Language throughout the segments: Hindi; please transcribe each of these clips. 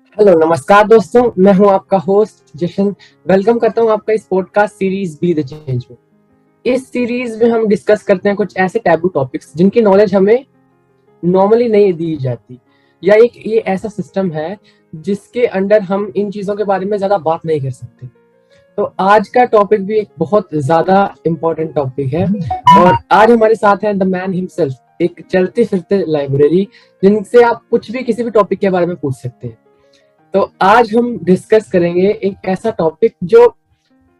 हेलो नमस्कार दोस्तों, मैं हूं आपका होस्ट जशन। वेलकम करता हूं आपका इस podcast series be the change में। इस सीरीज में हम डिस्कस करते हैं कुछ ऐसे टैबू टॉपिक्स जिनकी नॉलेज हमें नॉर्मली नहीं दी जाती, या एक ये ऐसा सिस्टम है जिसके अंडर हम इन चीजों के बारे में ज्यादा बात नहीं कर सकते। तो आज का टॉपिक भी एक बहुत ज्यादा इम्पोर्टेंट टॉपिक है, और आज हमारे साथ है द मैन हिमसेल्फ, एक चलते फिरते लाइब्रेरी जिनसे आप कुछ भी किसी भी टॉपिक के बारे में पूछ सकते हैं। तो आज हम डिस्कस करेंगे एक ऐसा टॉपिक जो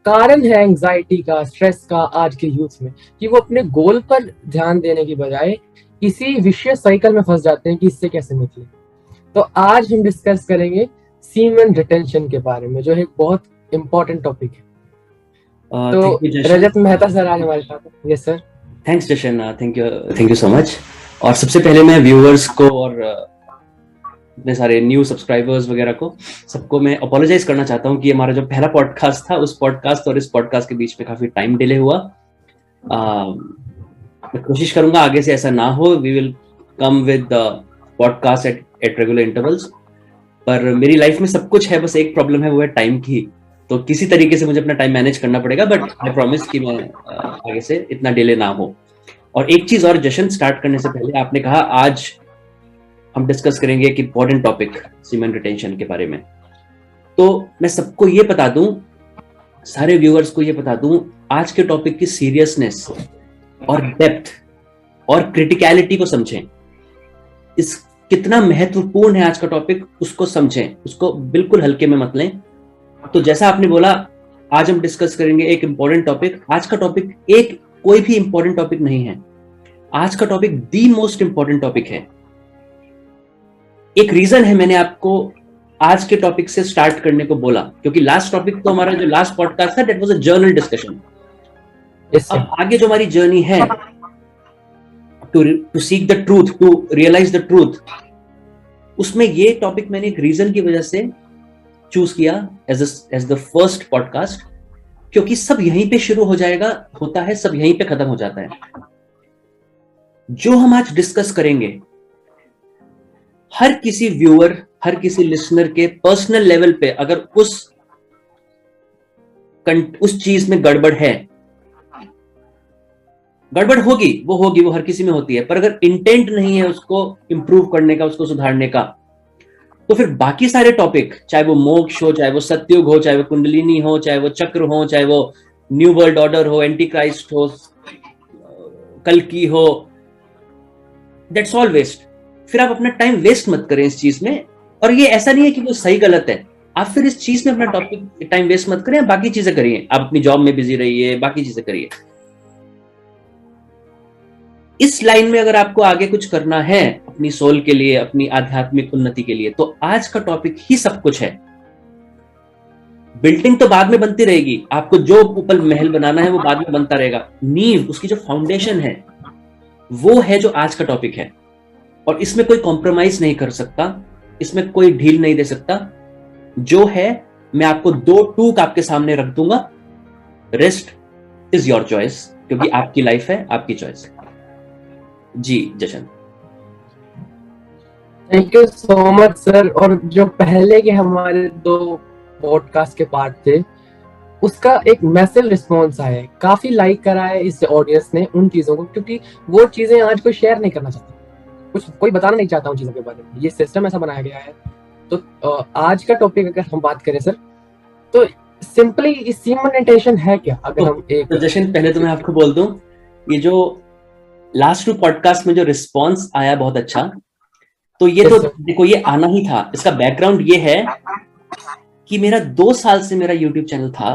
कारण है एंजाइटी का, स्ट्रेस का आज के यूथ में, कि वो अपने गोल पर ध्यान देने की बजाय किसी विशेष साइकिल में फंस जाते हैं कि इससे कैसे निकले। तो आज हम डिस्कस करेंगे सीमेन रिटेंशन के बारे में, जो एक बहुत इंपॉर्टेंट टॉपिक है। तो रजत मेहता सर आज हमारे साथ है। Yes sir. Thanks Jashan, thank you so much. और सबसे पहले मैं व्यूअर्स को और इतने सारे न्यू सब्सक्राइबर्स वगैरह को सबको मैं अपोलोजाइज करना चाहता हूँ कि हमारा जो पहला पॉडकास्ट था, उस पॉडकास्ट और इस पॉडकास्ट के बीच में काफी टाइम डिले हुआ। मैं कोशिश करूंगा आगे से ऐसा ना हो। We will come with podcast at regular intervals. पर मेरी लाइफ में सब कुछ है, बस एक प्रॉब्लम है, वो है टाइम की। तो किसी तरीके से मुझे अपना टाइम मैनेज करना पड़ेगा, बट आई प्रॉमिस कि मैं आगे से इतना डिले ना हो। और एक चीज और जशन, स्टार्ट करने से पहले आपने कहा आज हम डिस्कस करेंगे एक इंपॉर्टेंट टॉपिक सीमेन रिटेंशन के बारे में। तो मैं सबको ये बता दूं, सारे व्यूअर्स को ये बता दूं, आज के टॉपिक की सीरियसनेस और डेप्थ और क्रिटिकलिटी को समझें। इस कितना महत्वपूर्ण है आज का टॉपिक, उसको समझें, उसको बिल्कुल हल्के में मत लें। तो जैसा आपने बोला, आज हम डिस्कस करेंगे एक इंपॉर्टेंट टॉपिक। आज का टॉपिक एक कोई भी इंपॉर्टेंट टॉपिक नहीं है, आज का topic the most important topic है। एक रीजन है मैंने आपको आज के टॉपिक से स्टार्ट करने को बोला, क्योंकि लास्ट टॉपिक तो हमारा जो लास्ट पॉडकास्ट था, that was a journal discussion. अब आगे जो हमारी जर्नी है to seek the truth, to realise the truth, उसमें ये टॉपिक मैंने एक रीजन की वजह से चूज किया एज द फर्स्ट पॉडकास्ट, क्योंकि सब यहीं पे शुरू हो जाएगा, होता है, सब यहीं पे खत्म हो जाता है। जो हम आज डिस्कस करेंगे, हर किसी व्यूअर, हर किसी लिसनर के पर्सनल लेवल पे अगर उस चीज में गड़बड़ है, गड़बड़ होगी, वो हर किसी में होती है, पर अगर इंटेंट नहीं है उसको इंप्रूव करने का, उसको सुधारने का, तो फिर बाकी सारे टॉपिक, चाहे वो मोक्ष हो, चाहे वो सत्युग हो, चाहे वो कुंडलिनी हो, चाहे वो चक्र हो, चाहे वो न्यू वर्ल्ड ऑर्डर हो, एंटी क्राइस्ट हो, कल्कि हो, दैट्स ऑल वेस्ट। फिर आप अपना टाइम वेस्ट मत करें इस चीज में। और ये ऐसा नहीं है कि वो सही गलत है, आप फिर इस चीज में अपना टॉपिक टाइम वेस्ट मत करें, बाकी चीजें करिए, आप अपनी जॉब में बिजी रहिए, बाकी चीजें करिए। इस लाइन में अगर आपको आगे कुछ करना है अपनी सोल के लिए, अपनी आध्यात्मिक उन्नति के लिए, तो आज का टॉपिक ही सब कुछ है। बिल्डिंग तो बाद में बनती रहेगी, आपको जो ऊपर महल बनाना है वो बाद में बनता रहेगा, नींव, उसकी जो फाउंडेशन है, वो है जो आज का टॉपिक है। और इसमें कोई कॉम्प्रोमाइज नहीं कर सकता, इसमें कोई ढील नहीं दे सकता। जो है, मैं आपको 2 टूक आपके सामने रख दूंगा, रेस्ट इज योर चॉइस, क्योंकि आपकी लाइफ है, आपकी चॉइस है। जी Jashan, thank you so much sir. और जो पहले के हमारे 2 पॉडकास्ट के पार्ट थे, उसका एक मैसिव रिस्पॉन्स आया है, काफी लाइक करा है इस ऑडियंस ने उन चीजों को, क्योंकि वो चीजें आज कोई शेयर नहीं करना चाहता, कुछ कोई बताना नहीं चाहता उन चीजों के बारे में। ये सिस्टम ऐसा बनाया गया है। तो आज का टॉपिक अगर हम बात करें सर, तो सिंपली सीमेंटेशन है क्या? अगर हम एक तो जशन, पहले तो मैं आपको बोल दूं, ये जो लास्ट 2 पॉडकास्ट में जो रिस्पॉन्स आया बहुत अच्छा, तो ये तो देखो, ये आना ही था। इसका बैकग्राउंड ये है कि मेरा 2 साल से मेरा यूट्यूब चैनल था,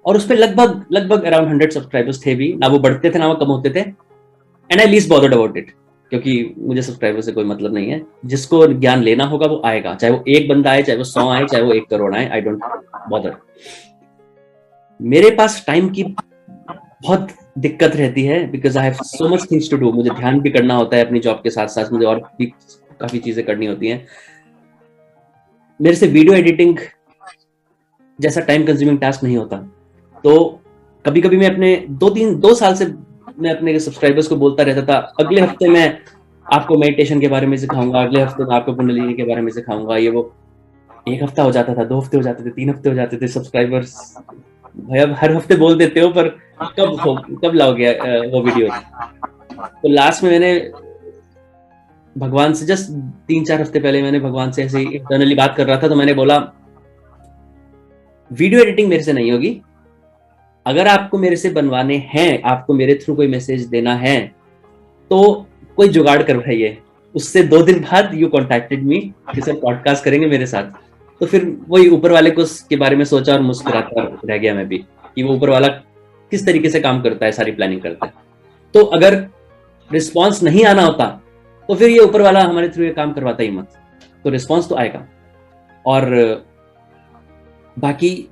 और उस पर लगभग अराउंड 100 सब्सक्राइबर्स थे भी, ना वो बढ़ते थे ना वो कम होते थे। And I least bothered about it, क्योंकि मुझे सब्सक्राइबर से कोई मतलब नहीं है। जिसको ज्ञान लेना होगा वो आएगा, चाहे वो 1 बंदा आए, चाहे वो 100 आए, चाहे वो 1 करोड़ आए, आई डोंट बॉदर। मेरे पास टाइम की बहुत दिक्कत रहती है, because I have so much things to do. मुझे ध्यान भी करना होता है अपनी जॉब के साथ साथ, मुझे और भी काफी चीजें करनी होती हैं। मेरे से वीडियो एडिटिंग जैसा टाइम कंज्यूमिंग टास्क नहीं होता। तो कभी कभी मैं अपने 2 साल से मैं अपने सब्सक्राइबर्स को बोलता रहता था, अगले हफ्ते मैं आपको मेडिटेशन के बारे में सिखाऊंगा, अगले हफ्ते मैं आपको कुंडलिनी के बारे में सिखाऊंगा, ये वो। 1 हफ्ता हो जाता था, 2 हफ्ते हो जाते थे, 3 हफ्ते हो जाते थे सब्सक्राइबर्स। भाई अब हर हफ्ते बोल देते हो, पर कब लाओगे वो वीडियो? तो लास्ट में मैंने भगवान से जस्ट 3-4 हफ्ते पहले मैंने भगवान से ऐसे ही इंटरनली बात कर रहा था, तो मैंने बोला वीडियो एडिटिंग मेरे से नहीं होगी, अगर आपको मेरे से बनवाने हैं, आपको मेरे थ्रू कोई मैसेज देना है, तो कोई जुगाड़ करवाइए। उससे 2 दिन बाद यू कॉन्टेक्टेड मी कि सर पॉडकास्ट करेंगे मेरे साथ। तो फिर वही ऊपर वाले को के बारे में सोचा और मुस्कुराता रह गया मैं भी, कि वो ऊपर वाला किस तरीके से काम करता है, सारी प्लानिंग करता है। तो अगर रिस्पॉन्स नहीं आना होता तो फिर ये ऊपर वाला हमारे थ्रू ये काम करवाता ही मत, तो रिस्पॉन्स तो आएगा। और बाकी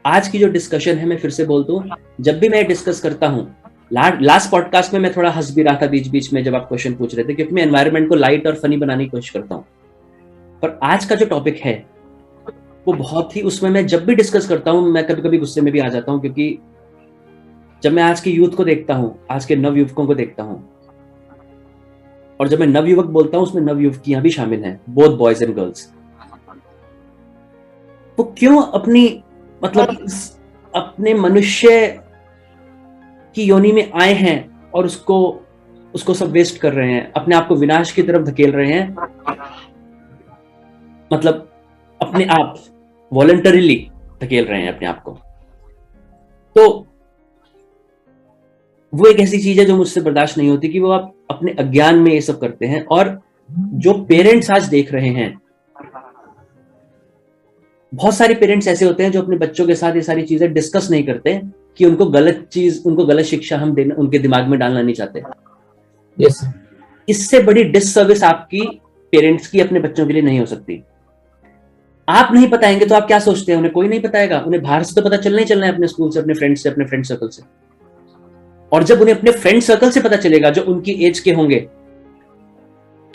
आज की जो डिस्कशन है, मैं फिर से बोल दूं, जब भी मैं डिस्कस करता हूं, लास्ट पॉडकास्ट में मैं थोड़ा हंस भी रहा था बीच बीच में जब आप क्वेश्चन पूछ रहे थे, क्योंकि मैं एनवायरनमेंट को लाइट और फनी बनाने की कोशिश करता हूं। पर आज का जो टॉपिक है वो बहुत ही, उसमें मैं जब भी डिस्कस करता हूं मैं कभी कभी गुस्से में भी आ जाता हूं, क्योंकि जब मैं आज के यूथ को देखता हूं, आज के नव युवकों को देखता हूं, और जब मैं नव युवक बोलता हूं उसमें नव युवकियां भी शामिल हैं, बोथ बॉयज एंड गर्ल्स, वो क्यों अपनी मतलब अपने मनुष्य की योनि में आए हैं और उसको सब वेस्ट कर रहे हैं, अपने आप को विनाश की तरफ धकेल रहे हैं, मतलब अपने आप वॉलंटरीली धकेल रहे हैं अपने आप को। तो वो एक ऐसी चीज है जो मुझसे बर्दाश्त नहीं होती, कि वो आप अपने अज्ञान में ये सब करते हैं। और जो पेरेंट्स आज देख रहे हैं, बहुत सारे पेरेंट्स ऐसे होते हैं जो अपने बच्चों के साथ ये सारी चीजें डिस्कस नहीं करते, कि उनको गलत शिक्षा हम देना, उनके दिमाग में डालना नहीं चाहते। yes. इससे बड़ी डिससर्विस आपकी पेरेंट्स की अपने बच्चों के लिए नहीं हो सकती। आप नहीं बताएंगे तो आप क्या सोचते हैं, उन्हें कोई नहीं बताएगा? उन्हें बाहर से तो पता चलना ही चलना है, अपने स्कूल से, अपने फ्रेंड से, अपने फ्रेंड सर्कल से। और जब उन्हें अपने फ्रेंड सर्कल से पता चलेगा जो उनकी एज के होंगे,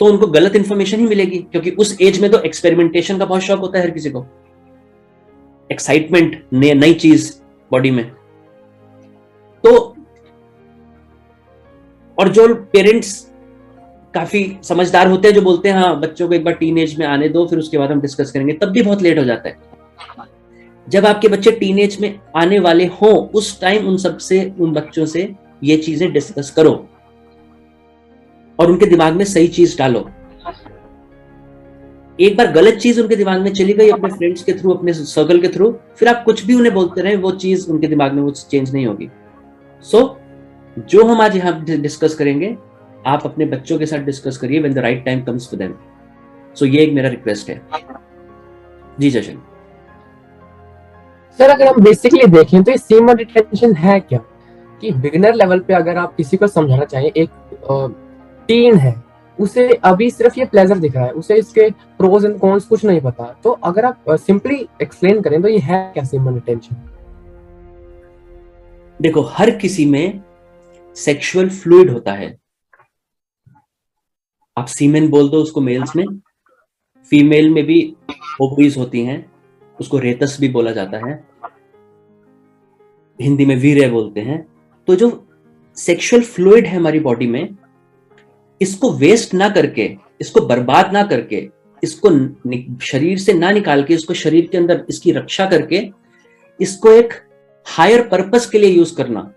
तो उनको गलत इंफॉर्मेशन ही मिलेगी, क्योंकि उस एज में तो एक्सपेरिमेंटेशन का बहुत शौक होता है हर किसी को, एक्साइटमेंट, नई चीज बॉडी में। तो और जो पेरेंट्स काफी समझदार होते हैं, जो बोलते हैं हाँ बच्चों को एक बार टीनेज में आने दो, फिर उसके बाद हम डिस्कस करेंगे, तब भी बहुत लेट हो जाता है। जब आपके बच्चे टीनेज में आने वाले हों, उस टाइम उन बच्चों से ये चीजें डिस्कस करो और उनके दिमाग में सही चीज डालो। एक बार गलत चीज उनके दिमाग में चली गई अपने फ्रेंड्स के थ्रू, अपने सर्कल के थ्रू, फिर आप कुछ भी उन्हें बोलते रहे, वो चीज उनके दिमाग में वो चेंज नहीं होगी। जो हम आज यहाँ डिस्कस करेंगे, आप अपने बच्चों के साथ डिस्कस करिए when the right time comes for them. So ये एक मेरा रिक्वेस्ट है। जी जशन सर, अगर हम बेसिकली देखें तो ये सीमर रिटेंशन है क्या? कि बिगिनर लेवल पे अगर आप किसी को समझाना चाहें, एक टीन है, उसे अभी सिर्फ ये प्लेजर दिख रहा है, उसे इसके प्रोज एंड कॉन्स कुछ नहीं पता, तो अगर आप सिंपली एक्सप्लेन करें तो ये है क्या सीमर रिटेंशन? देखो, हर किसी में सेक्सुअल फ्लूइड होता है। आप सीमेन बोल दो उसको मेल्स में, फीमेल में भी ओवरीज होती हैं, उसको रेतस भी बोला जाता है, हिंदी में वीर्य बोलते हैं। तो जो सेक्सुअल फ्लूइड है हमारी बॉडी में, इसको वेस्ट ना करके, इसको बर्बाद ना करके, इसको शरीर से ना निकाल के, इसको शरीर के अंदर इसकी रक्षा करके, इसको एक हायर पर्पस के लिए यूज करना,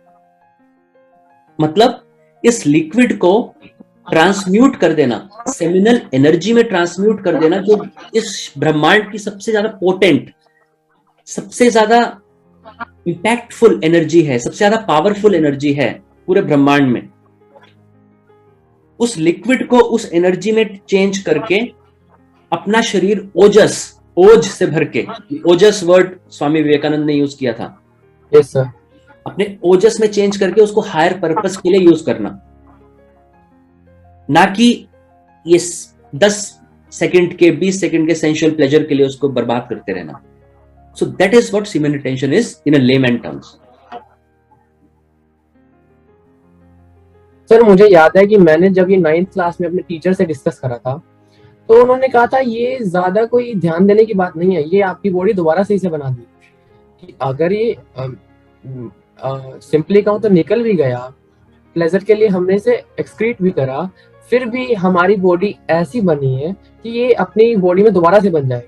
मतलब इस लिक्विड को ट्रांसम्यूट कर देना, सेमिनल एनर्जी में ट्रांसम्यूट कर देना, जो इस ब्रह्मांड की सबसे ज्यादा पोटेंट, सबसे ज्यादा इंपैक्टफुल एनर्जी है, सबसे ज्यादा पावरफुल एनर्जी है पूरे ब्रह्मांड में। उस लिक्विड को उस एनर्जी में चेंज करके अपना शरीर ओज से भर के, ओजस वर्ड स्वामी विवेकानंद ने यूज किया था। Yes sir. अपने ओजस में चेंज करके उसको हायर पर्पस के लिए यूज करना, ना कि ये 10 सेकंड के 20 सेकंड के सेंसुअल प्लेजर के लिए उसको बर्बाद करते रहना। So that is what semen retention is in a layman terms. Sir, मुझे याद है कि मैंने जब ये 9th क्लास में अपने टीचर से डिस्कस करा था, तो उन्होंने कहा था ये ज्यादा कोई ध्यान देने की बात नहीं है, ये आपकी बॉडी दोबारा सही से बना दी। कि अगर ये सिंपली कहूं तो निकल भी गया, प्लेजर के लिए हमने इसे एक्सक्रीट भी करा, फिर भी हमारी बॉडी ऐसी बनी है कि ये अपनी बॉडी में दोबारा से बन जाए।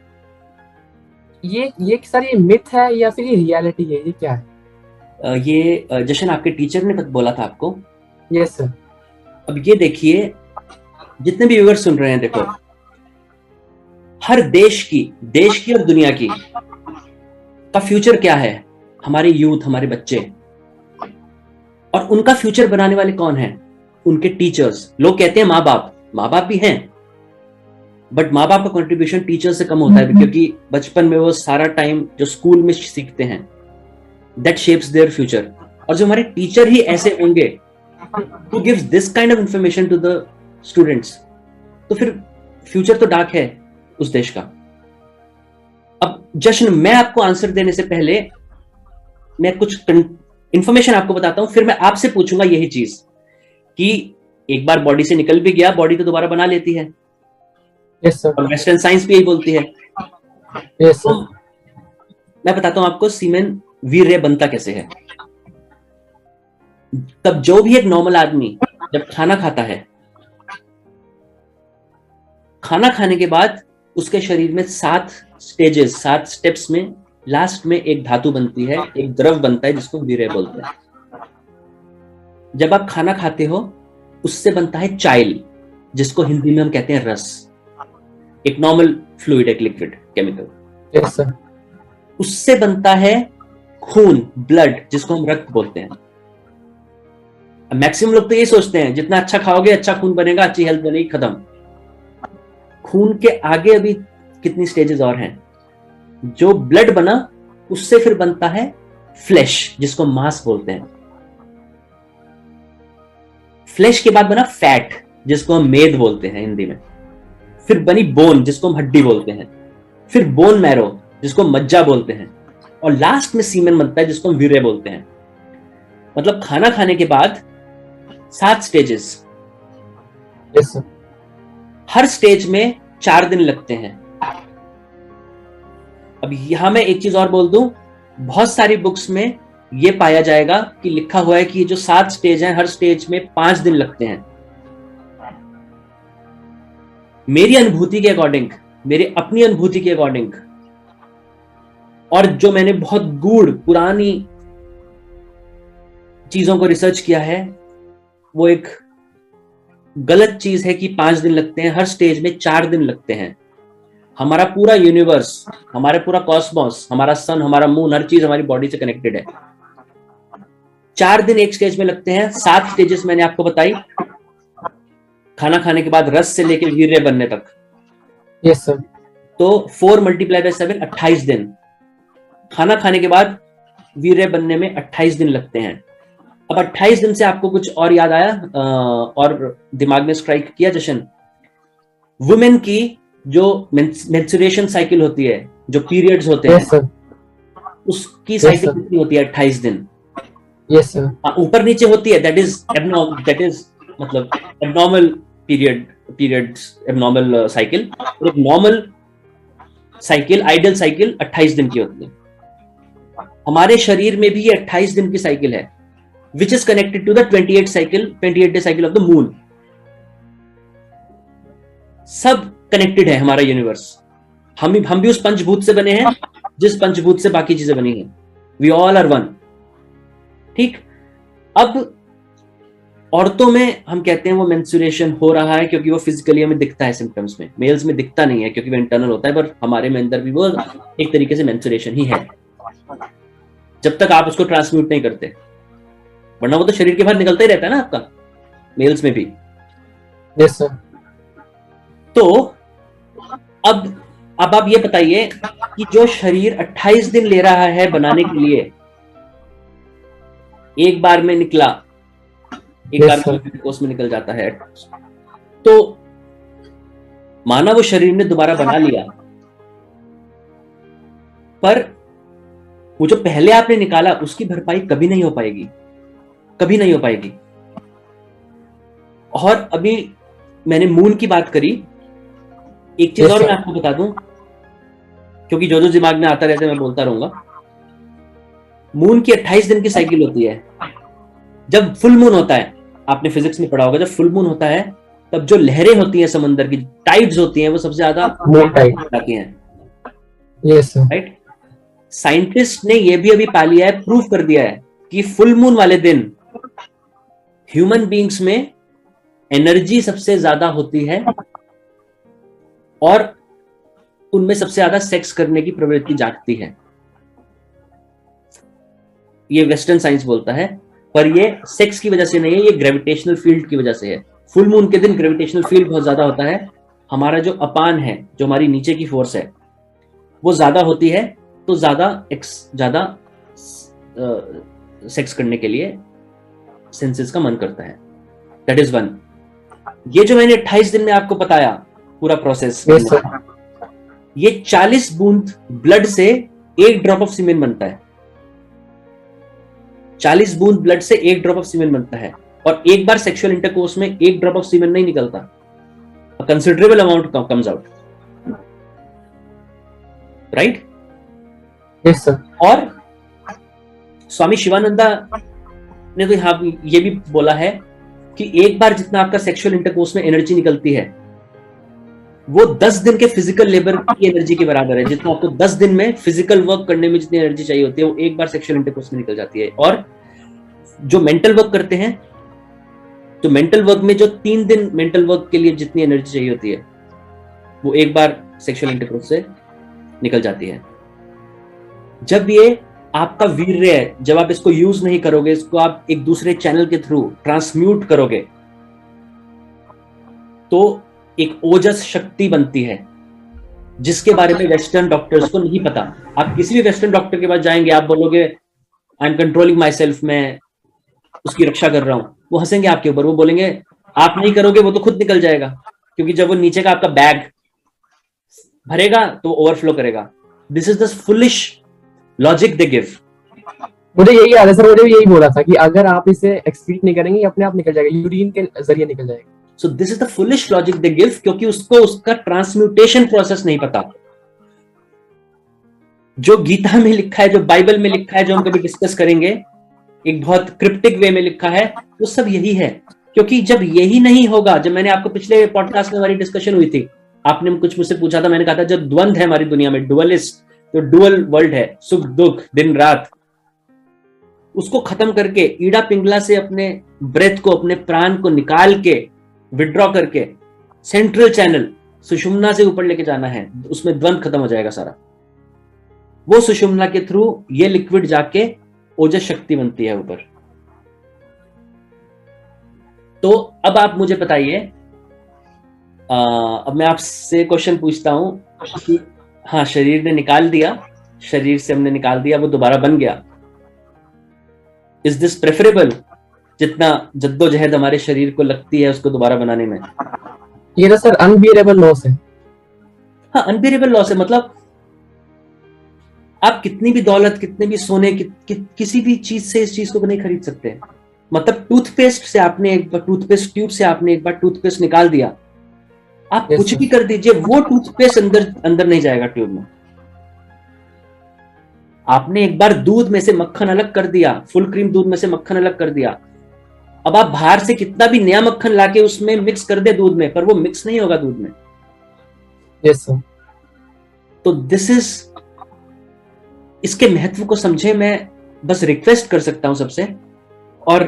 ये सर ये मिथ है या फिर ये रियलिटी है, ये क्या है? ये जशन आपके टीचर ने बोला था आपको। Yes sir. अब ये देखिए, जितने भी व्यूअर्स सुन रहे हैं, देखो हर देश की और दुनिया की का फ्यूचर क्या है? हमारे यूथ, हमारे बच्चे। और उनका फ्यूचर बनाने वाले कौन हैं? उनके टीचर्स। लोग कहते हैं माँ बाप भी हैं, बट माँ बाप का कंट्रीब्यूशन टीचर से कम होता है, क्योंकि बचपन में वो सारा टाइम जो स्कूल में सीखते हैं दैट शेप्स देयर फ्यूचर। और जो हमारे टीचर ही ऐसे होंगे who gives this kind of information to the students, तो फिर फ्यूचर तो डार्क है उस देश का। अब जश्न, मैं आपको आंसर देने से पहले मैं कुछ इंफॉर्मेशन आपको बताता हूं, फिर मैं आपसे पूछूंगा यही चीज कि एक बार बॉडी से निकल भी गया, बॉडी तो दोबारा बना लेती है। Yes sir. और वेस्टर्न साइंस भी यही बोलती है। यस तो सर। मैं बताता हूं आपको सीमेन वीर्य बनता कैसे है। तब जो भी एक नॉर्मल आदमी जब खाना खाता है, खाना खाने के बाद उसके शरीर में 7 स्टेप्स में लास्ट में एक धातु बनती है, एक द्रव बनता है जिसको वीर्य बोलते हैं। जब आप खाना खाते हो उससे बनता है चाइल, जिसको हिंदी में हम कहते हैं रस, एक नॉर्मल फ्लूइड, एक लिक्विड केमिकल। Yes sir. उससे बनता है खून, ब्लड, जिसको हम रक्त बोलते हैं। मैक्सिमम लोग तो ये सोचते हैं जितना अच्छा खाओगे अच्छा खून बनेगा, अच्छी हेल्थ बनेगी, खत्म। खून के आगे अभी कितनी स्टेजेस और हैं। जो ब्लड बना उससे फिर बनता है फ्लैश, जिसको मांस बोलते हैं। फ्लैश के बाद बना फैट, जिसको हम मेद बोलते हैं हिंदी में। फिर बनी बोन, जिसको हम हड्डी बोलते हैं। फिर बोन मैरो, जिसको मज्जा बोलते हैं। और लास्ट में सीमेन बनता है, जिसको हम वीर्य बोलते हैं। मतलब खाना खाने के बाद 7 स्टेजेस। Yes sir. हर स्टेज में 4 दिन लगते हैं। अब यहां मैं एक चीज और बोल दूं, बहुत सारी बुक्स में यह पाया जाएगा कि लिखा हुआ है कि जो 7 स्टेज हैं, हर स्टेज में 5 दिन लगते हैं। मेरी अनुभूति के अकॉर्डिंग, मेरी अपनी अनुभूति के अकॉर्डिंग, और जो मैंने बहुत गूढ़ पुरानी चीजों को रिसर्च किया है, वो एक गलत चीज है कि 5 दिन लगते हैं। हर स्टेज में 4 दिन लगते हैं। हमारा पूरा यूनिवर्स, हमारा पूरा कॉस्मोस, हमारा सन, हमारा मून, हर चीज हमारी बॉडी से कनेक्टेड है। 4 दिन एक स्टेज में लगते हैं। 7 स्टेजेस मैंने आपको बताई, खाना खाने के बाद रस से लेकर वीर्य बनने तक। Yes sir. तो 4 × 7 28 दिन। खाना खाने के बाद वीर्य बनने में 28 दिन लगते हैं। अब 28 दिन से आपको कुछ और याद आया और दिमाग में स्ट्राइक किया जशन? वुमेन की जो मेंस्ट्रुएशन साइकिल होती है, जो पीरियड्स होते हैं, उसकी साइकिल कितनी होती है? 28 दिन। Yes sir. ऊपर नीचे होती है, दैट इज मतलब एबनॉर्मल पीरियड्स, एबनॉर्मल साइकिल। और एक नॉर्मल साइकिल, आइडियल साइकिल 28 दिन की होती है। हमारे शरीर में भी ये 28 दिन की साइकिल है, which is connected to the 28 day cycle of the moon. सब कनेक्टेड है हमारा यूनिवर्स। हम भी उस पंचभूत से बने हैं जिस पंचभूत से बाकी चीजें बनी हैं। We all are one. ठीक। अब औरतों में हम कहते हैं वो मेंस्ट्रुएशन हो रहा है क्योंकि वो फिजिकली हमें दिखता है सिम्टम्स में। मेल्स में दिखता नहीं है क्योंकि वो इंटरनल होता है, पर हमारे में अंदर भी वो एक तरीके से मेंस्ट्रुएशन ही है, जब तक आप उसको ट्रांसम्यूट नहीं करते, वरना वो तो शरीर के बाहर निकलता ही रहता है ना आपका, मेल्स में भी। Yes sir. तो अब आप ये बताइए कि जो शरीर 28 दिन ले रहा है बनाने के लिए, एक बार में निकला, एक बार में कोर्स में निकल जाता है, तो माना वो शरीर ने दोबारा बना लिया, पर वो जो पहले आपने निकाला उसकी भरपाई कभी नहीं हो पाएगी, कभी नहीं हो पाएगी। और अभी मैंने मून की बात करी, एक चीज और मैं आपको बता दूं, क्योंकि जो दिमाग में आता रहता है मैं बोलता रहूंगा। मून की 28 दिन की साइकिल होती है। जब फुल मून होता है, आपने फिजिक्स में पढ़ा होगा, जब फुल मून होता है तब जो लहरें होती हैं समंदर की, टाइड्स होती हैं, वो सबसे ज्यादा आती हैं। Yes sir. राइट। साइंटिस्ट ने यह भी अभी पा लिया है, प्रूव कर दिया है कि फुल मून वाले दिन ह्यूमन बीइंग्स में एनर्जी सबसे ज्यादा होती है और उनमें सबसे ज्यादा सेक्स करने की प्रवृत्ति जागती है। ये वेस्टर्न साइंस बोलता है, पर ये सेक्स की वजह से नहीं है, ये ग्रेविटेशनल फील्ड की वजह से है। फुल मून के दिन ग्रेविटेशनल फील्ड बहुत ज्यादा होता है, हमारा जो अपान है, जो हमारी नीचे की फोर्स है, वो ज्यादा होती है, तो ज्यादा सेक्स करने के लिए सेंसेस का मन करता है। That is one. ये जो मैंने 28 दिन में आपको बताया पूरा प्रोसेस, ये 40 बूंद ब्लड से 1 ड्रॉप ऑफ सीमेन बनता है। 40 बूंद ब्लड से 1 ड्रॉप ऑफ सीमेन बनता है, और एक बार सेक्सुअल इंटरकोर्स में 1 ड्रॉप ऑफ सीमेन नहीं निकलता, considerable amount comes out, right? Yes sir. और स्वामी शिवानंदा ने तो यहां ये भी बोला है कि एक बार जितना आपका सेक्सुअल इंटरकोर्स में एनर्जी निकलती है, वो 10 दिन के फिजिकल लेबर की एनर्जी के बराबर है। जितना आपको 10 दिन में फिजिकल वर्क करने में जितनी एनर्जी चाहिए होती है, वो एक बार सेक्सुअल इंटरकोर्स में निकल जाती है। और जो मेंटल वर्क करते हैं, तो मेंटल वर्क में जो 3 दिन मेंटल वर्क के लिए जितनी एनर्जी चाहिए होती है, वो एक बार सेक्सुअल इंटरकोर्स से निकल जाती है। जब ये आपका वीर्य है, जब आप इसको यूज नहीं करोगे, इसको आप एक दूसरे चैनल के थ्रू ट्रांसम्यूट करोगे, तो एक ओजस शक्ति बनती है, जिसके बारे में वेस्टर्न डॉक्टर्स को नहीं पता। आप किसी भी वेस्टर्न डॉक्टर के पास जाएंगे, आप बोलोगे I am controlling my self, मैं उसकी रक्षा कर रहा हूं, वो हंसेंगे आपके ऊपर। वो बोलेंगे आप नहीं करोगे, वो तो खुद निकल जाएगा, क्योंकि जब वो नीचे का आपका बैग भरेगा तो वो ओवरफ्लो करेगा। This is the foolish logic they give. मुझे यही याद है सर, मुझे यही बोला था कि अगर आप इसे एक्सक्रीट नहीं करेंगे, अपने आप निकल जाएगा, यूरिन के जरिए निकल जाएगा। So this is the foolish logic they give, क्योंकि उसको उसका ट्रांसम्यूटेशन प्रोसेस नहीं पता। जो गीता में लिखा है, जो बाइबल में लिखा है, जो हम कभी डिस्कस करेंगे, एक बहुत क्रिप्टिक वे में लिखा है, वो सब यही है। क्योंकि जब यही नहीं होगा, जब मैंने आपको पिछले पॉडकास्ट में हमारी डिस्कशन हुई थी, आपने कुछ मुझसे पूछा था, मैंने कहा था जब द्वंद्व है हमारी दुनिया में, डुअलिस्ट, जो डुअल वर्ल्ड है, सुख दुख, दिन रात, उसको खत्म करके ईड़ा पिंगला से अपने ब्रेथ को, अपने प्राण को निकाल के, विड्रॉ करके सेंट्रल चैनल सुषुम्ना से ऊपर लेके जाना है, उसमें द्वंद्व खत्म हो जाएगा सारा। वो सुषुम्ना के थ्रू ये लिक्विड जाके ओजस शक्ति बनती है ऊपर। तो अब आप मुझे बताइए, अब मैं आपसे क्वेश्चन पूछता हूं कि हाँ, शरीर ने निकाल दिया, शरीर से हमने निकाल दिया, वो दोबारा बन गया, इज दिस प्रेफरेबल जितना जद्दोजहद हमारे शरीर को लगती है उसको दोबारा बनाने में? ये तो सर अनबियरेबल लॉस है। हाँ, अनबियरेबल लॉस है। मतलब आप कितनी भी दौलत, कितने भी सोने, किसी भी चीज से इस चीज को नहीं खरीद सकते। मतलब टूथपेस्ट से आपने एक बार, टूथपेस्ट ट्यूब से आपने एक बार टूथपेस्ट निकाल दिया, आप कुछ भी कर दीजिए, वो टूथपेस्ट अंदर नहीं जाएगा ट्यूब में। आपने एक बार दूध में से मक्खन अलग कर दिया, फुल क्रीम दूध में से मक्खन अलग कर दिया, अब आप बाहर से कितना भी नया मक्खन लाके उसमें मिक्स कर दे दूध में, पर वो मिक्स नहीं होगा दूध में। Yes sir. तो दिस इज, इसके महत्व को समझे। मैं बस रिक्वेस्ट कर सकता हूं सबसे, और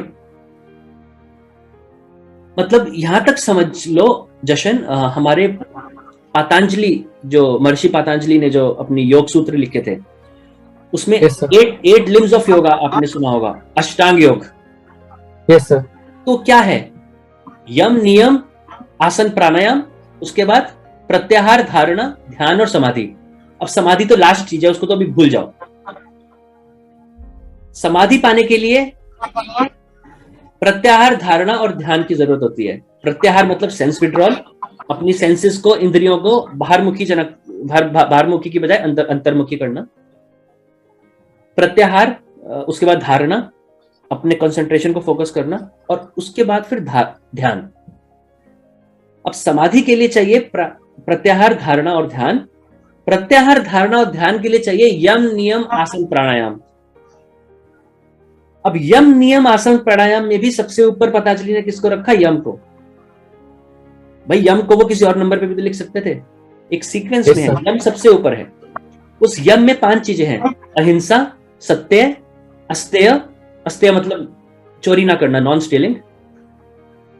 मतलब यहां तक समझ लो जशन, हमारे पातंजलि, जो महर्षि पातंजलि ने जो अपनी योग सूत्र लिखे थे, उसमें 8 लिम्स ऑफ योगा आपने सुना होगा, अष्टांग योग। Yes sir. तो क्या है? यम, नियम, आसन, प्राणायाम, उसके बाद प्रत्याहार, धारणा, ध्यान और समाधि। अब समाधि तो लास्ट चीज है, उसको तो अभी भूल जाओ। समाधि पाने के लिए प्रत्याहार, धारणा और ध्यान की जरूरत होती है। प्रत्याहार मतलब सेंस विड्रॉल, अपनी सेंसेस को, इंद्रियों को बाहरमुखी की बजाय अंतर्मुखी करना। प्रत्याहार, उसके बाद धारणा, अपने कंसंट्रेशन को फोकस करना, और उसके बाद फिर ध्यान। अब समाधि के लिए चाहिए प्रत्याहार, धारणा और ध्यान। प्रत्याहार, धारणा और ध्यान के लिए चाहिए यम, नियम, आसन, प्राणायाम। अब यम, नियम, आसन, प्राणायाम में भी सबसे ऊपर पतंजलि ने किसको रखा? यम को। भाई यम को वो किसी और नंबर पे भी तो लिख सकते थे, एक सीक्वेंस में है, यम सबसे ऊपर है। उस यम में 5 चीजें हैं: अहिंसा, सत्य, अस्तेय, अस्तेय मतलब चोरी ना करना, नॉन स्टीलिंग,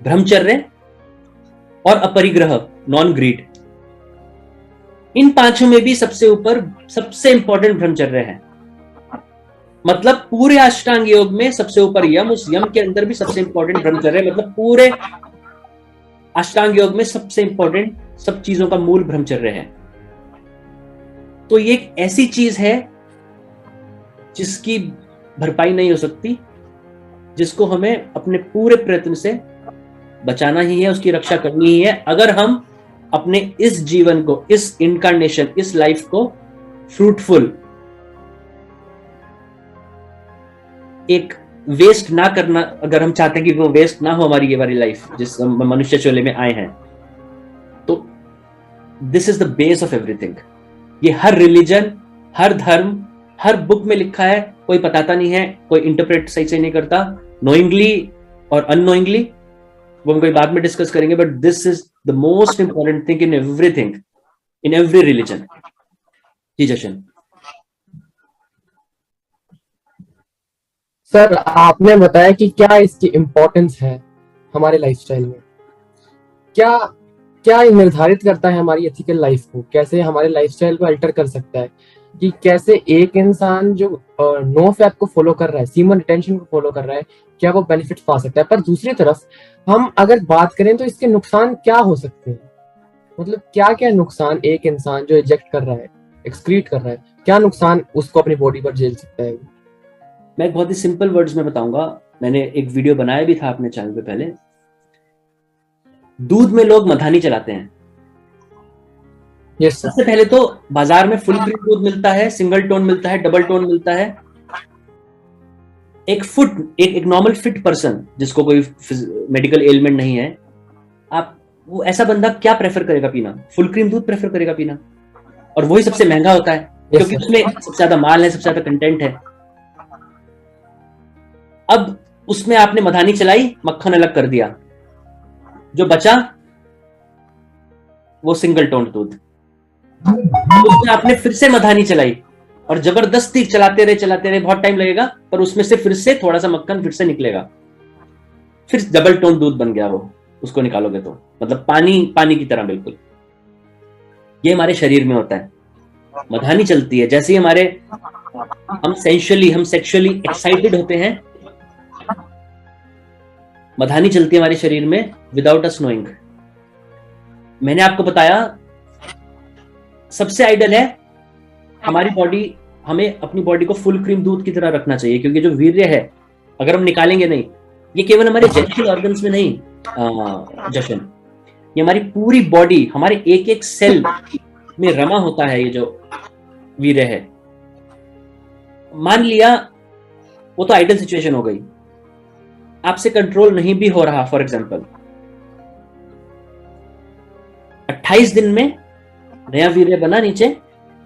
ब्रह्मचर्य और अपरिग्रह, नॉन ग्रीड। इन 5 में भी सबसे ऊपर सबसे इंपॉर्टेंट ब्रह्मचर्य है। मतलब पूरे अष्टांग योग में सबसे ऊपर यम, उस यम के अंदर भी सबसे इंपॉर्टेंट ब्रह्मचर्य, मतलब पूरे अष्टांग योग में सबसे इंपॉर्टेंट, सब चीजों का मूल ब्रह्मचर्य है। तो ये एक ऐसी चीज है जिसकी भरपाई नहीं हो सकती, जिसको हमें अपने पूरे प्रयत्न से बचाना ही है, उसकी रक्षा करनी ही है, अगर हम अपने इस जीवन को, इस इनकारनेशन, इस लाइफ को फ्रूटफुल, एक वेस्ट ना करना, अगर हम चाहते हैं कि वो वेस्ट ना हो हमारी ये वाली लाइफ जिस हम मनुष्य चोले में आए हैं। तो this is the base of everything. ये हर रिलीजन, हर धर्म, हर बुक में लिखा है, कोई बताता नहीं है, कोई इंटरप्रेट सही से नहीं करता, नोइंगली और अननोइंगली, वो हम कोई बाद में डिस्कस करेंगे, but this is the most important thing in everything, in every religion. जी जशन। सर, आपने बताया कि क्या इसकी इम्पोर्टेंस है हमारे लाइफस्टाइल में, क्या क्या ये निर्धारित करता है हमारी एथिकल लाइफ को, कैसे हमारे लाइफस्टाइल को अल्टर कर सकता है, कि कैसे एक इंसान जो नो फैप को फॉलो कर रहा है, सीमन रिटेंशन को फॉलो कर रहा है, क्या वो बेनिफिट पा सकता है। पर दूसरी तरफ हम अगर बात करें तो इसके नुकसान क्या हो सकते हैं, मतलब क्या क्या नुकसान एक इंसान जो इजेक्ट कर रहा है, एक्सक्रीट कर रहा है, क्या नुकसान उसको अपनी बॉडी पर झेल सकता है। मैं एक बहुत ही सिंपल वर्ड्स में बताऊंगा, मैंने एक वीडियो बनाया भी था अपने चैनल पे पहले। दूध में लोग मधानी चलाते हैं। Yes sir. सबसे पहले तो बाजार में फुल क्रीम दूध मिलता है, सिंगल टोन मिलता है, डबल टोन मिलता है। एक नॉर्मल फिट पर्सन जिसको कोई मेडिकल एलिमेंट नहीं है, आप वो ऐसा बंदा क्या प्रेफर करेगा पीना? फुल क्रीम दूध प्रेफर करेगा पीना, और वही सबसे महंगा होता है क्योंकि उसमें सबसे ज्यादा माल है, सबसे ज्यादा कंटेंट है। अब उसमें आपने मधानी चलाई, मक्खन अलग कर दिया, जो बचा वो सिंगल टोन दूध। उसमें आपने फिर से मधानी चलाई और जबरदस्ती चलाते रहे, बहुत टाइम लगेगा, पर उसमें से फिर से थोड़ा सा मक्खन फिर से निकलेगा, फिर डबल टोन दूध बन गया वो, उसको निकालोगे तो मतलब पानी की तरह बिल्कुल। ये हमारे शरीर में होता है, मधानी चलती है। जैसे ही हम सेक्सुअली एक्साइटेड होते हैं, मधानी चलती है हमारे शरीर में विदाउट अस नोइंग। मैंने आपको बताया सबसे आइडियल है हमारी बॉडी, हमें अपनी बॉडी को फुल क्रीम दूध की तरह रखना चाहिए, क्योंकि जो वीर्य है अगर हम निकालेंगे नहीं, ये केवल हमारे जेनिटल ऑर्गन्स में नहीं जशन, ये हमारी पूरी बॉडी, हमारे एक एक सेल में रमा होता है ये जो वीर्य है। मान लिया वो तो आइडियल सिचुएशन हो गई, आपसे कंट्रोल नहीं भी हो रहा, फॉर एग्जांपल 28 दिन में नया वीर्य बना नीचे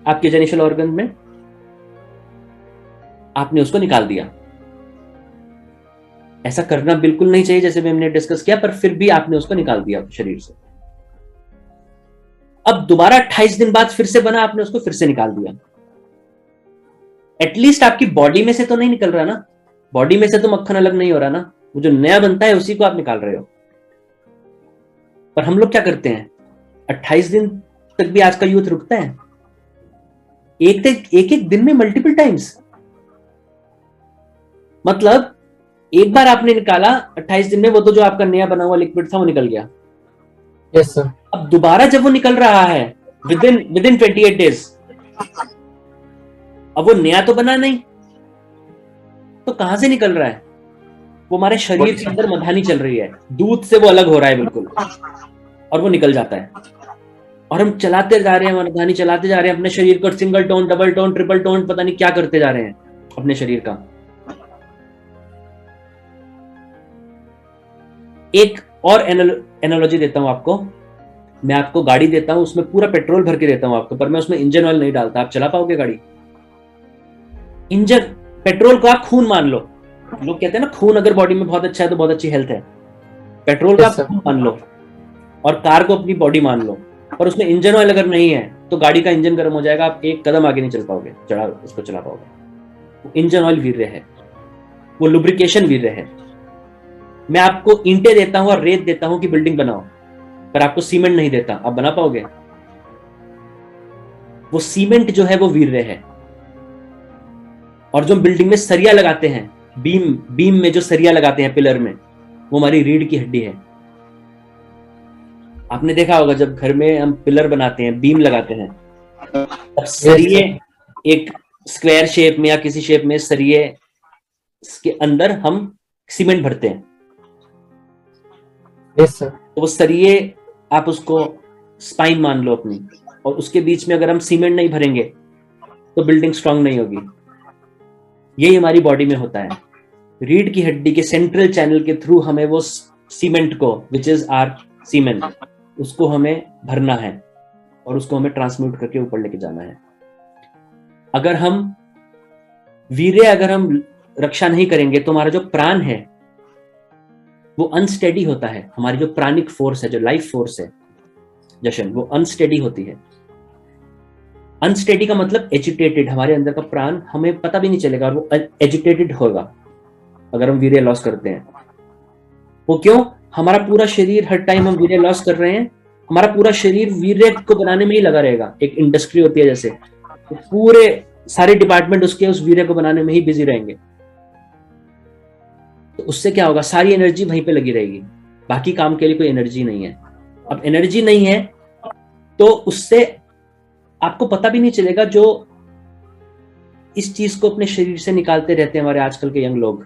आपके जेनिटल ऑर्गन में, आपने उसको निकाल दिया। ऐसा करना बिल्कुल नहीं चाहिए जैसे हमने डिस्कस किया, पर फिर भी आपने उसको निकाल दिया शरीर से। अब दोबारा 28 दिन बाद फिर से बना, आपने उसको फिर से निकाल दिया। एटलीस्ट आपकी बॉडी में से तो नहीं निकल रहा ना, बॉडी में से तो मक्खन अलग नहीं हो रहा ना, वो जो नया बनता है उसी को आप निकाल रहे हो। पर हम लोग क्या करते हैं, 28 दिन तक भी आज का यूथ रुकता है, एक दिन में मल्टीपल टाइम्स। मतलब एक बार आपने निकाला 28 दिन में, वो तो जो आपका नया बना हुआ लिक्विड था वो निकल गया। Yes sir. अब दोबारा जब वो निकल रहा है विद इन 28 डेज, अब वो नया तो बना नहीं, तो कहां से निकल रहा है? वो हमारे शरीर के अंदर मधानी चल रही है, दूध से वो अलग हो रहा है बिल्कुल, और वो निकल जाता है। और हम चलाते जा रहे हैं, मधानी चलाते जा रहे हैं अपने शरीर को, single tone, double tone, triple tone, पता नहीं क्या करते जा रहे हैं अपने शरीर का। एक और एनालॉजी देता हूं आपको, मैं आपको गाड़ी देता हूं, उसमें पूरा पेट्रोल भर के देता हूं आपको, पर मैं उसमें इंजन ऑयल नहीं डालता। आप चला पाओगे गाड़ी? इंजन, पेट्रोल को आप खून मान लो, लोग कहते हैं ना खून अगर बॉडी में बहुत अच्छा है तो बहुत अच्छी हेल्थ है। पेट्रोल का खून मान लो और कार को अपनी बॉडी मान लो, पर उसमें इंजन ऑयल अगर नहीं है तो गाड़ी का इंजन गर्म हो जाएगा, आप एक कदम आगे नहीं चल पाओगे, उसको चला पाओगे। इंजन ऑयल वीर्य है, वो लुब्रिकेशन वीर्य है। मैं आपको ईंटें देता हूं और रेत देता हूं कि बिल्डिंग बनाओ, पर आपको सीमेंट नहीं देता, आप बना पाओगे? वो सीमेंट जो है वो वीर्य है। और जो बिल्डिंग में सरिया लगाते हैं, बीम में जो सरिया लगाते हैं पिलर में, वो हमारी रीढ़ की हड्डी है। आपने देखा होगा जब घर में हम पिलर बनाते हैं, बीम लगाते हैं, तब सरिये एक स्क्वायर शेप में या किसी शेप में सरिये के अंदर हम सीमेंट भरते हैं। Yes sir. तो वो सरिये आप उसको स्पाइन मान लो अपनी, और उसके बीच में अगर हम सीमेंट नहीं भरेंगे तो बिल्डिंग स्ट्रांग नहीं होगी। यही हमारी बॉडी में होता है। रीढ़ की हड्डी के सेंट्रल चैनल के थ्रू हमें वो सीमेंट को, विच इज आर सीमेंट, उसको हमें भरना है और उसको हमें ट्रांसम्यूट करके ऊपर लेके जाना है। अगर हम रक्षा नहीं करेंगे तो हमारा जो प्राण है वो अनस्टेडी होता है। हमारी जो प्राणिक फोर्स है, जो लाइफ फोर्स है जशन, वो अनस्टेडी होती है। अनस्टेडी का मतलब एजिटेटेड। हमारे अंदर का प्राण हमें पता भी नहीं चलेगा और वो एजिटेटेड होगा अगर हम वीर्य लॉस करते हैं। वो क्यों? हमारा पूरा शरीर, हर टाइम हम वीर्य लॉस कर रहे हैं, हमारा पूरा शरीर वीर्य को बनाने में ही लगा रहेगा। एक इंडस्ट्री होती है जैसे, तो पूरे सारे डिपार्टमेंट उसके उस वीर्य को बनाने में ही बिजी रहेंगे। तो उससे क्या होगा? सारी एनर्जी वहीं पे लगी रहेगी, बाकी काम के लिए कोई एनर्जी नहीं है। अब एनर्जी नहीं है तो उससे आपको पता भी नहीं चलेगा। जो इस चीज को अपने शरीर से निकालते रहते हैं हमारे आजकल के यंग लोग,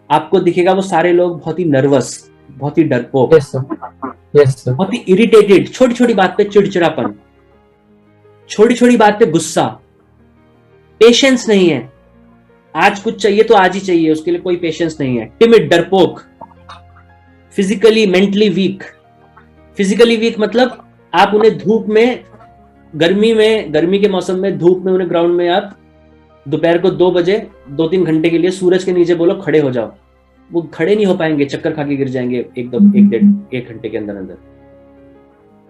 आपको दिखेगा वो सारे लोग बहुत ही नर्वस, बहुत ही डरपोक, बहुत ही इरिटेटेड, छोटी छोटी बात पे चिड़चिड़ापन, छोटी छोटी बात पे गुस्सा, पेशेंस नहीं है। आज कुछ चाहिए तो आज ही चाहिए, उसके लिए कोई पेशेंस नहीं है। टिमिड, डरपोक, physically mentally weak. Physically weak मतलब आप उन्हें धूप में, गर्मी के मौसम में धूप में उन्हें ग्राउंड में आप दोपहर को 2 बजे 2-3 घंटे के लिए सूरज के नीचे बोलो खड़े हो जाओ, वो खड़े नहीं हो पाएंगे, चक्कर खा के गिर जाएंगे एक घंटे के अंदर।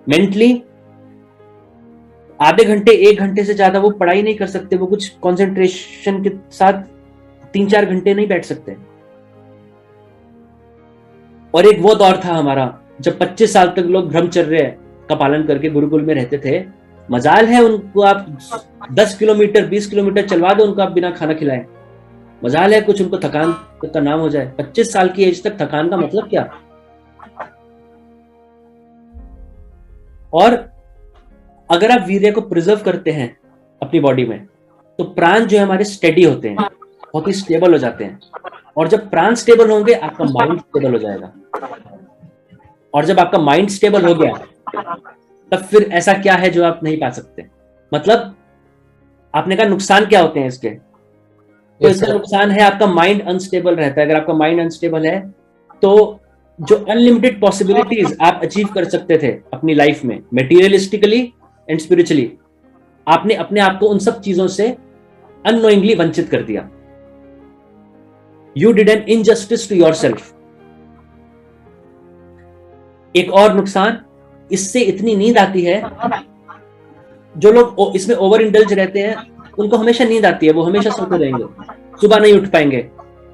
मेंटली आधे घंटे 1 घंटे से ज्यादा वो पढ़ाई नहीं कर सकते, वो कुछ कंसंट्रेशन के साथ 3-4 घंटे नहीं बैठ सकते। और एक वो दौर था हमारा जब 25 साल तक लोग ब्रह्मचर्य का पालन करके गुरुकुल में रहते थे। मजाल है उनको आप 10 किलोमीटर 20 किलोमीटर चलवा दो उनको आप बिना खाना खिलाए, मजाल है कुछ उनको थकान का नाम हो जाए। 25 साल की एज तक थकान का मतलब क्या? और अगर आप वीर्य को प्रिजर्व करते हैं अपनी बॉडी में तो प्राण जो है हमारे स्टेडी होते हैं, बहुत ही स्टेबल हो जाते हैं। और जब प्राण स्टेबल होंगे आपका माइंड स्टेबल हो जाएगा, और जब आपका माइंड स्टेबल हो गया तब फिर ऐसा क्या है जो आप नहीं पा सकते। मतलब आपने कहा नुकसान क्या होते हैं इसके, तो इसका नुकसान है आपका माइंड अनस्टेबल रहता है। अगर आपका माइंड अनस्टेबल है तो जो अनलिमिटेड पॉसिबिलिटीज आप अचीव कर सकते थे अपनी लाइफ में, मेटीरियलिस्टिकली एंड स्पिरिचुअली, आपने अपने आप को उन सब चीजों से अननोइंगली वंचित कर दिया। You did an injustice to yourself. एक और नुकसान, इससे इतनी नींद आती है, जो लोग इसमें ओवर इंडल्ज रहते हैं उनको हमेशा नींद आती है, वो हमेशा सोते रहेंगे, सुबह नहीं उठ पाएंगे,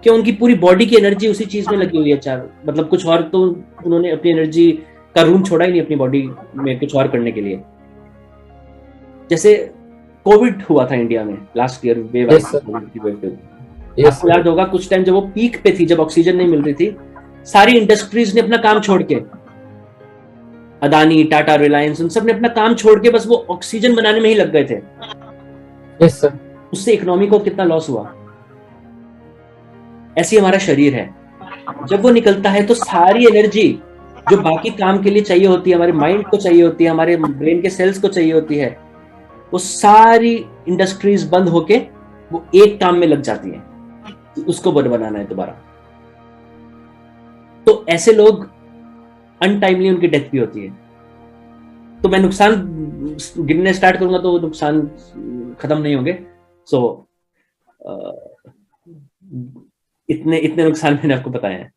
क्यों? उनकी पूरी बॉडी की एनर्जी उसी चीज में लगी हुई है। मतलब कुछ और तो उन्होंने अपनी एनर्जी का रूम छोड़ा ही नहीं अपनी बॉडी में कुछ और करने के लिए। जैसे कोविड हुआ था इंडिया में लास्ट ईयर, आपको याद होगा कुछ टाइम जब वो पीक पे थी, जब ऑक्सीजन नहीं मिल रही थी, सारी इंडस्ट्रीज ने अपना काम छोड़ के, अदानी, टाटा, रिलायंस, उन सब ने अपना काम छोड़ के बस वो ऑक्सीजन बनाने में ही लग गए थे। Yes sir. उससे इकोनॉमी को कितना लॉस हुआ। ऐसी हमारा शरीर है, जब वो निकलता है तो सारी एनर्जी जो बाकी काम के लिए चाहिए होती है, हमारे माइंड को चाहिए होती है, हमारे ब्रेन के सेल्स को चाहिए होती है, वो सारी इंडस्ट्रीज बंद होके वो एक काम में लग जाती है, उसको बनाना है दोबारा। तो ऐसे लोग अनटाइमली उनकी डेथ भी होती है। तो मैं नुकसान गिनने स्टार्ट करूंगा तो नुकसान खत्म नहीं होंगे। सो इतने नुकसान मैंने आपको बताए हैं।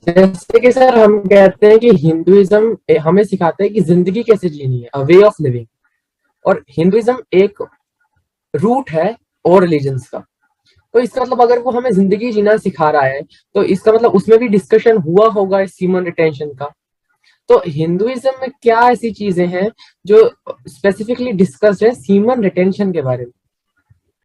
जैसे कि सर हम कहते हैं कि हिंदुइज्म हमें सिखाता है कि जिंदगी कैसे जीनी है, अ वे ऑफ लिविंग। और हिंदुइज्म एक रूट है और रिलीजन्स का। तो इसका मतलब अगर वो हमें जिंदगी जीना सिखा रहा है तो इसका मतलब उसमें भी डिस्कशन हुआ होगा इस ह्यूमन रिटेंशन का। तो हिंदुइज्म में क्या ऐसी चीजें हैं जो स्पेसिफिकली डिस्कस है ह्यूमन रिटेंशन के बारे में?